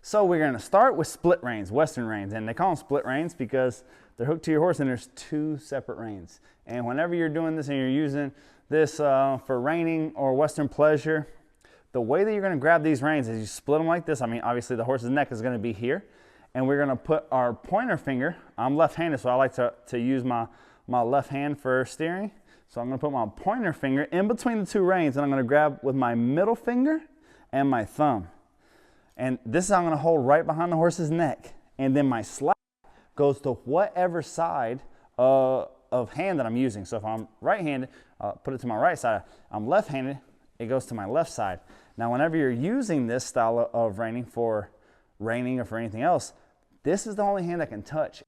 So we're going to start with split reins, Western reins, and they call them split reins because they're hooked to your horse and there's 2 separate reins. And whenever you're doing this and you're using this for reining or Western pleasure, the way that you're going to grab these reins is you split them like this. I mean, obviously the horse's neck is going to be here, and we're going to put our pointer finger, I'm left-handed, so I like to use my left hand for steering. So I'm going to put my pointer finger in between the 2 reins, and I'm going to grab with my middle finger and my thumb. And this is how I'm going to hold right behind the horse's neck. And then my slap goes to whatever side of hand that I'm using. So if I'm right-handed, put it to my right side. I'm left-handed, it goes to my left side. Now, whenever you're using this style of reining or for anything else, this is the only hand that can touch.